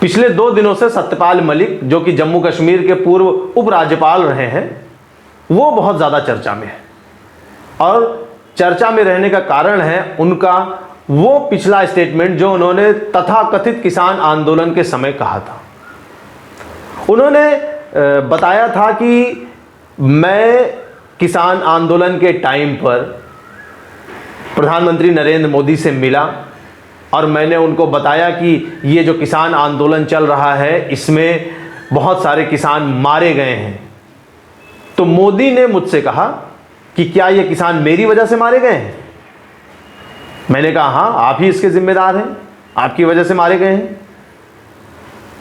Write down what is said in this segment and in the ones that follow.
पिछले 2 दिनों से सत्यपाल मलिक, जो कि जम्मू कश्मीर के पूर्व उपराज्यपाल रहे हैं, वो बहुत ज़्यादा चर्चा में है। और चर्चा में रहने का कारण है उनका वो पिछला स्टेटमेंट जो उन्होंने तथाकथित किसान आंदोलन के समय कहा था। उन्होंने बताया था कि मैं किसान आंदोलन के टाइम पर प्रधानमंत्री नरेंद्र मोदी से मिला और मैंने उनको बताया कि ये जो किसान आंदोलन चल रहा है इसमें बहुत सारे किसान मारे गए हैं। तो मोदी ने मुझसे कहा कि क्या ये किसान मेरी वजह से मारे गए हैं? मैंने कहा हाँ, आप ही इसके जिम्मेदार हैं, आपकी वजह से मारे गए हैं,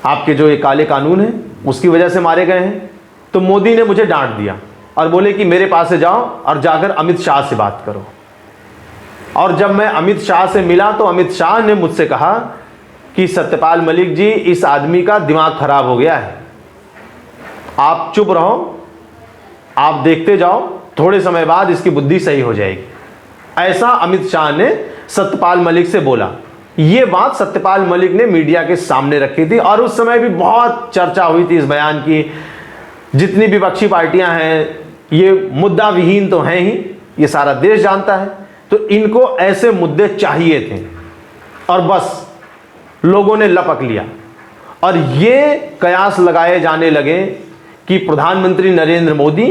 आपके जो ये काले कानून हैं उसकी वजह से मारे गए हैं। तो मोदी ने मुझे डांट दिया और बोले कि मेरे पास से जाओ और जाकर अमित शाह से बात करो। और जब मैं अमित शाह से मिला तो अमित शाह ने मुझसे कहा कि सत्यपाल मलिक जी, इस आदमी का दिमाग खराब हो गया है, आप चुप रहो, आप देखते जाओ, थोड़े समय बाद इसकी बुद्धि सही हो जाएगी। ऐसा अमित शाह ने सत्यपाल मलिक से बोला। ये बात सत्यपाल मलिक ने मीडिया के सामने रखी थी और उस समय भी बहुत चर्चा हुई थी इस बयान की। जितनी विपक्षी पार्टियां हैं ये मुद्दा विहीन तो हैं ही, ये सारा देश जानता है, तो इनको ऐसे मुद्दे चाहिए थे और बस लोगों ने लपक लिया। और ये कयास लगाए जाने लगे कि प्रधानमंत्री नरेंद्र मोदी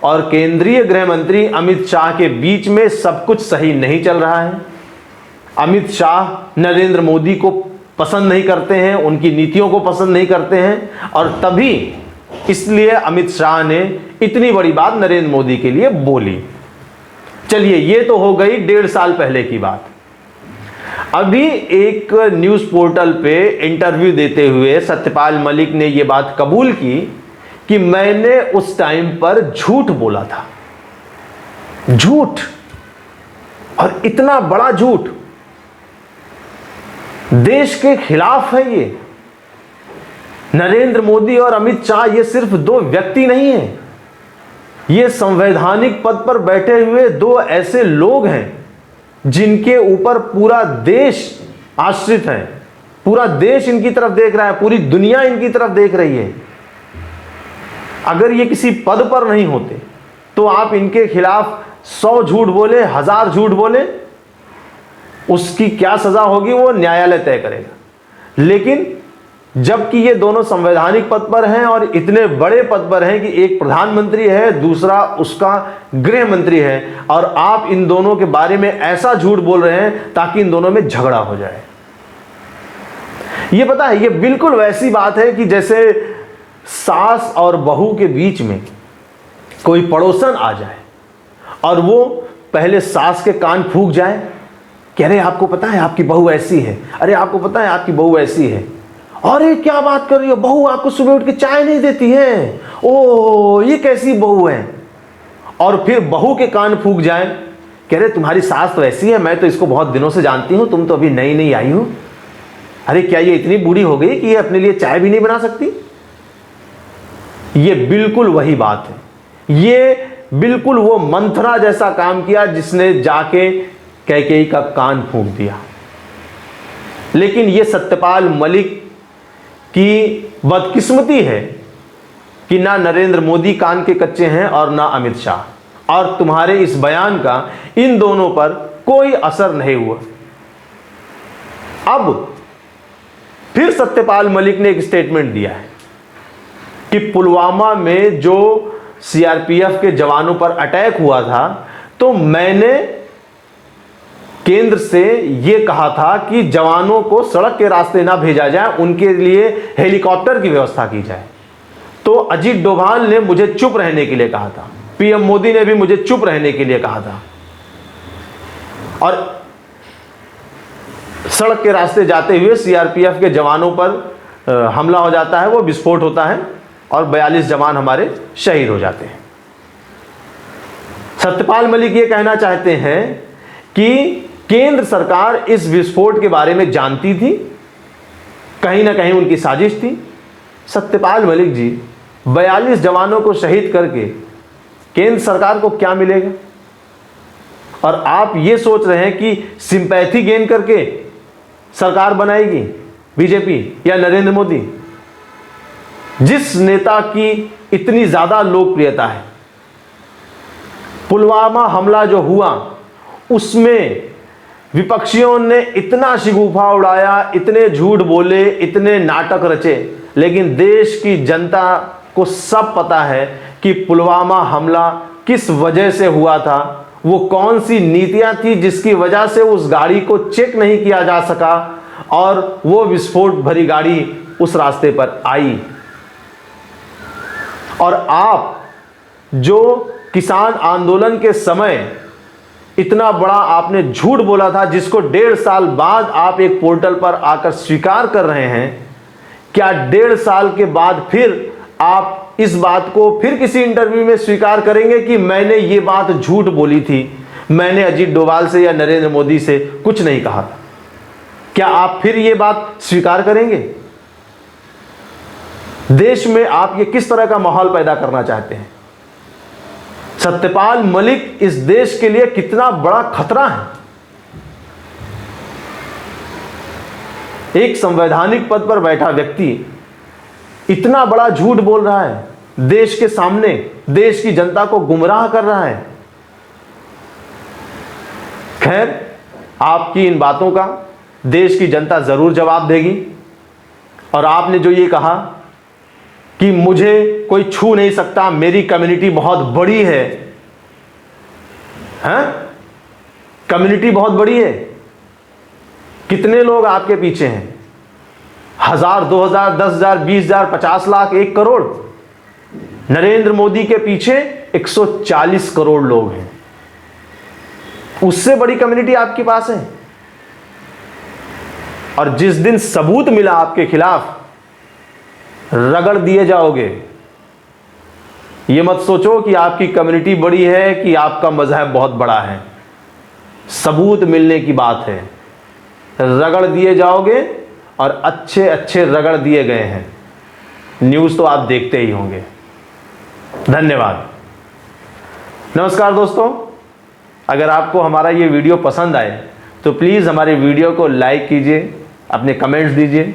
और केंद्रीय गृह मंत्री अमित शाह के बीच में सब कुछ सही नहीं चल रहा है। अमित शाह नरेंद्र मोदी को पसंद नहीं करते हैं, उनकी नीतियों को पसंद नहीं करते हैं और तभी इसलिए अमित शाह ने इतनी बड़ी बात नरेंद्र मोदी के लिए बोली। चलिए, ये तो हो गई 1.5 साल पहले की बात। अभी एक न्यूज़ पोर्टल पे इंटरव्यू देते हुए सत्यपाल मलिक ने ये बात कबूल की कि मैंने उस टाइम पर झूठ बोला था। झूठ, और इतना बड़ा झूठ, देश के खिलाफ है ये। नरेंद्र मोदी और अमित शाह ये सिर्फ 2 व्यक्ति नहीं हैं, ये संवैधानिक पद पर बैठे हुए 2 ऐसे लोग हैं जिनके ऊपर पूरा देश आश्रित है। पूरा देश इनकी तरफ देख रहा है, पूरी दुनिया इनकी तरफ देख रही है। अगर ये किसी पद पर नहीं होते तो आप इनके खिलाफ 100 झूठ बोले, 1000 झूठ बोले, उसकी क्या सजा होगी वो न्यायालय तय करेगा। लेकिन जबकि ये दोनों संवैधानिक पद पर हैं और इतने बड़े पद पर हैं कि एक प्रधानमंत्री है, दूसरा उसका गृह मंत्री है, और आप इन दोनों के बारे में ऐसा झूठ बोल रहे हैं ताकि इन दोनों में झगड़ा हो जाए। ये पता है, ये बिल्कुल वैसी बात है कि जैसे सास और बहू के बीच में कोई पड़ोसन आ जाए और वो पहले सास के कान फूंक जाए कि अरे आपको पता है आपकी बहू ऐसी है, अरे आपको पता है आपकी बहू ऐसी है, अरे क्या बात कर रही हो, बहू आपको सुबह उठ के चाय नहीं देती है, ओह ये कैसी बहू है। और फिर बहू के कान फूंक जाए कह रहे तुम्हारी सास तो ऐसी है, मैं तो इसको बहुत दिनों से जानती हूं, तुम तो अभी नई नई आई हो, अरे क्या ये इतनी बूढ़ी हो गई कि ये अपने लिए चाय भी नहीं बना सकती। ये बिल्कुल वही बात है, ये बिल्कुल वो मंथरा जैसा काम किया जिसने जाके कैकेयी का कान फूंक दिया। लेकिन ये सत्यपाल मलिक की बदकिस्मती है कि ना नरेंद्र मोदी कान के कच्चे हैं और ना अमित शाह, और तुम्हारे इस बयान का इन दोनों पर कोई असर नहीं हुआ। अब फिर सत्यपाल मलिक ने एक स्टेटमेंट दिया है कि पुलवामा में जो सीआरपीएफ के जवानों पर अटैक हुआ था तो मैंने केंद्र से यह कहा था कि जवानों को सड़क के रास्ते ना भेजा जाए, उनके लिए हेलीकॉप्टर की व्यवस्था की जाए। तो अजीत डोभाल ने मुझे चुप रहने के लिए कहा था, पीएम मोदी ने भी मुझे चुप रहने के लिए कहा था, और सड़क के रास्ते जाते हुए सीआरपीएफ के जवानों पर हमला हो जाता है, वो विस्फोट होता है और 42 जवान हमारे शहीद हो जाते हैं। सत्यपाल मलिक ये कहना चाहते हैं कि केंद्र सरकार इस विस्फोट के बारे में जानती थी, कहीं ना कहीं उनकी साजिश थी। सत्यपाल मलिक जी 42 जवानों को शहीद करके केंद्र सरकार को क्या मिलेगा, और आप ये सोच रहे हैं कि सिंपैथी गेन करके सरकार बनाएगी। बीजेपी या नरेंद्र मोदी? जिस नेता की इतनी ज्यादा लोकप्रियता है, पुलवामा हमला जो हुआ उसमें विपक्षियों ने इतना शिगुफा उड़ाया, इतने झूठ बोले, इतने नाटक रचे, लेकिन देश की जनता को सब पता है कि पुलवामा हमला किस वजह से हुआ था, वो कौन सी नीतियां थी जिसकी वजह से उस गाड़ी को चेक नहीं किया जा सका और वो विस्फोट भरी गाड़ी उस रास्ते पर आई। और आप जो किसान आंदोलन के समय इतना बड़ा आपने झूठ बोला था, जिसको 1.5 साल बाद आप एक पोर्टल पर आकर स्वीकार कर रहे हैं, क्या 1.5 साल के बाद फिर आप इस बात को फिर किसी इंटरव्यू में स्वीकार करेंगे कि मैंने ये बात झूठ बोली थी, मैंने अजीत डोभाल से या नरेंद्र मोदी से कुछ नहीं कहा था? क्या आप फिर ये बात स्वीकार करेंगे? देश में आप ये किस तरह का माहौल पैदा करना चाहते हैं? सत्यपाल मलिक इस देश के लिए कितना बड़ा खतरा है। एक संवैधानिक पद पर बैठा व्यक्ति इतना बड़ा झूठ बोल रहा है, देश के सामने देश की जनता को गुमराह कर रहा है। खैर, आपकी इन बातों का देश की जनता जरूर जवाब देगी। और आपने जो ये कहा कि मुझे कोई छू नहीं सकता, मेरी कम्युनिटी बहुत बड़ी है, हैं? कम्युनिटी बहुत बड़ी है। कितने लोग आपके पीछे हैं? 1000, 2000, 10,000, 20,000, 50 लाख, 1 करोड़? नरेंद्र मोदी के पीछे 140 करोड़ लोग हैं। उससे बड़ी कम्युनिटी आपके पास है। और जिस दिन सबूत मिला आपके खिलाफ, रगड़ दिए जाओगे। ये मत सोचो कि आपकी कम्युनिटी बड़ी है कि आपका मजहब बहुत बड़ा है। सबूत मिलने की बात है, रगड़ दिए जाओगे। और अच्छे अच्छे रगड़ दिए गए हैं। न्यूज़ तो आप देखते ही होंगे। धन्यवाद। नमस्कार दोस्तों, अगर आपको हमारा ये वीडियो पसंद आए तो प्लीज़ हमारे वीडियो को लाइक कीजिए, अपने कमेंट्स दीजिए,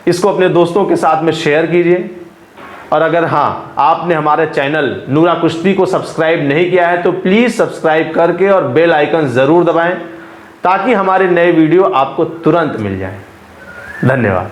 इसको अपने दोस्तों के साथ में शेयर कीजिए। और अगर हाँ, आपने हमारे चैनल नूरा कुश्ती को सब्सक्राइब नहीं किया है तो प्लीज़ सब्सक्राइब करके और बेल आइकन ज़रूर दबाएं, ताकि हमारे नए वीडियो आपको तुरंत मिल जाए। धन्यवाद।